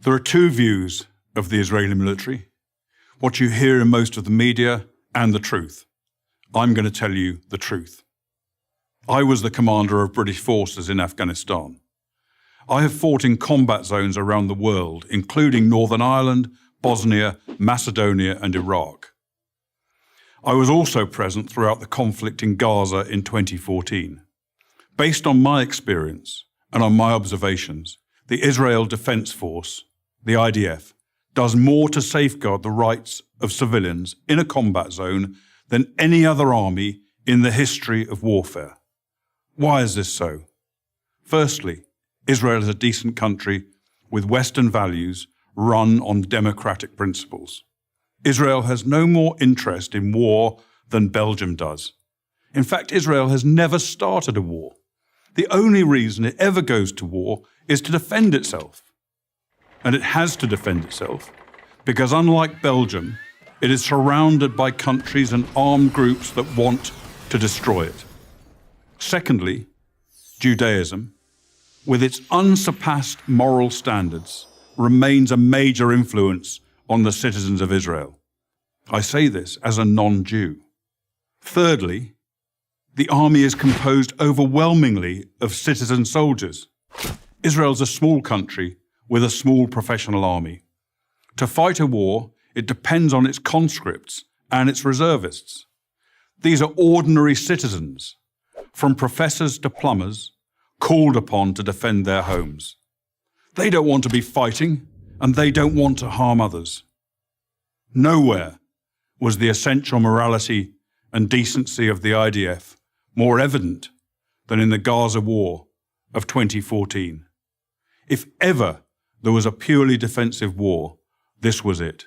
There are two views of the Israeli military, what you hear in most of the media and the truth. I'm going to tell you the truth. I was the commander of British forces in Afghanistan. I have fought in combat zones around the world, including Northern Ireland, Bosnia, Macedonia, and Iraq. I was also present throughout the conflict in Gaza in 2014. Based on my experience and on my observations, the Israel Defense Force, the IDF, does more to safeguard the rights of civilians in a combat zone than any other army in the history of warfare. Why is this so? Firstly, Israel is a decent country with Western values run on democratic principles. Israel has no more interest in war than Belgium does. In fact, Israel has never started a war. The only reason it ever goes to war is to defend itself. And it has to defend itself because, unlike Belgium, it is surrounded by countries and armed groups that want to destroy it. Secondly, Judaism, with its unsurpassed moral standards, remains a major influence on the citizens of Israel. I say this as a non-Jew. Thirdly, the army is composed overwhelmingly of citizen soldiers. Israel's a small country with a small professional army. To fight a war, it depends on its conscripts and its reservists. These are ordinary citizens, from professors to plumbers, called upon to defend their homes. They don't want to be fighting, and they don't want to harm others. Nowhere was the essential morality and decency of the IDF more evident than in the Gaza war of 2014. If ever there was a purely defensive war, this was it.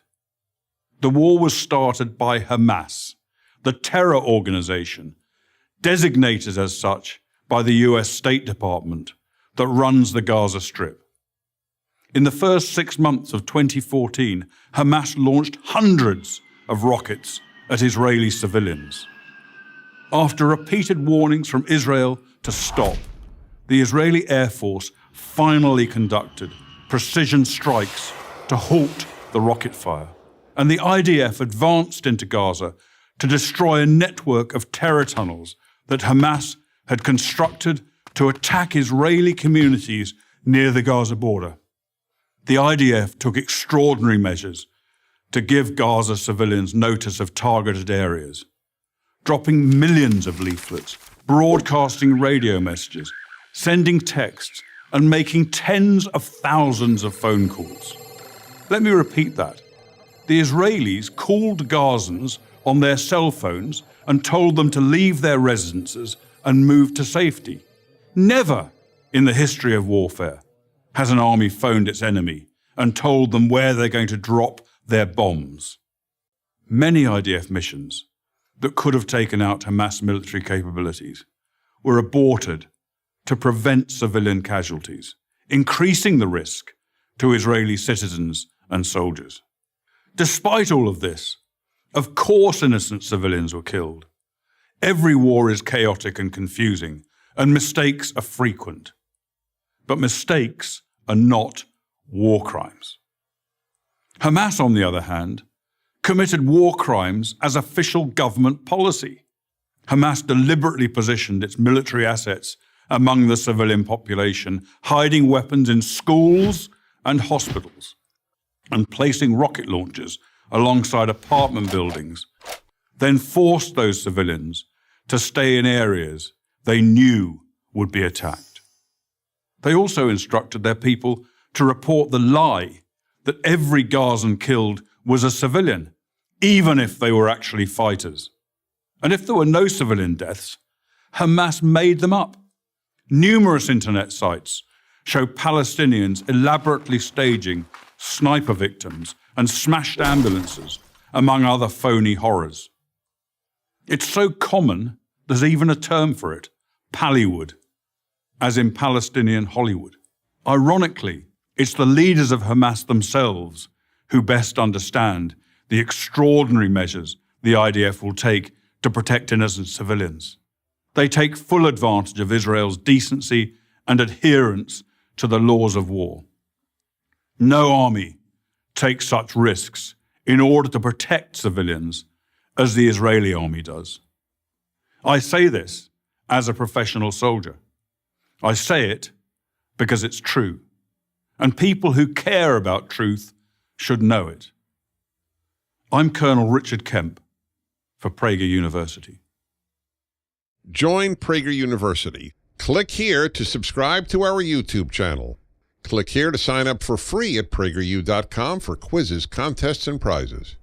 The war was started by Hamas, the terror organization, designated as such by the US State Department that runs the Gaza Strip. In the first 6 months of 2014, Hamas launched hundreds of rockets at Israeli civilians. After repeated warnings from Israel to stop, the Israeli Air Force finally conducted precision strikes to halt the rocket fire, and the IDF advanced into Gaza to destroy a network of terror tunnels that Hamas had constructed to attack Israeli communities near the Gaza border. The IDF took extraordinary measures to give Gaza civilians notice of targeted areas, dropping millions of leaflets, broadcasting radio messages, sending texts, and making tens of thousands of phone calls. Let me repeat that. The Israelis called Gazans on their cell phones and told them to leave their residences and move to safety. Never in the history of warfare has an army phoned its enemy and told them where they're going to drop their bombs. Many IDF missions that could have taken out Hamas military capabilities were aborted to prevent civilian casualties, increasing the risk to Israeli citizens and soldiers. Despite all of this, of course innocent civilians were killed. Every war is chaotic and confusing, and mistakes are frequent. But mistakes are not war crimes. Hamas, on the other hand, committed war crimes as official government policy. Hamas deliberately positioned its military assets among the civilian population, hiding weapons in schools and hospitals, and placing rocket launchers alongside apartment buildings, then forced those civilians to stay in areas they knew would be attacked. They also instructed their people to report the lie that every Gazan killed was a civilian, even if they were actually fighters. And if there were no civilian deaths, Hamas made them up. Numerous internet sites show Palestinians elaborately staging sniper victims and smashed ambulances, among other phony horrors. It's so common, there's even a term for it, Pallywood, as in Palestinian Hollywood. Ironically, it's the leaders of Hamas themselves who best understand the extraordinary measures the IDF will take to protect innocent civilians. They take full advantage of Israel's decency and adherence to the laws of war. No army takes such risks in order to protect civilians as the Israeli army does. I say this as a professional soldier. I say it because it's true, and people who care about truth should know it. I'm Colonel Richard Kemp for Prager University. Join Prager University. Click here to subscribe to our YouTube channel. Click here to sign up for free at prageru.com for quizzes, contests, and prizes.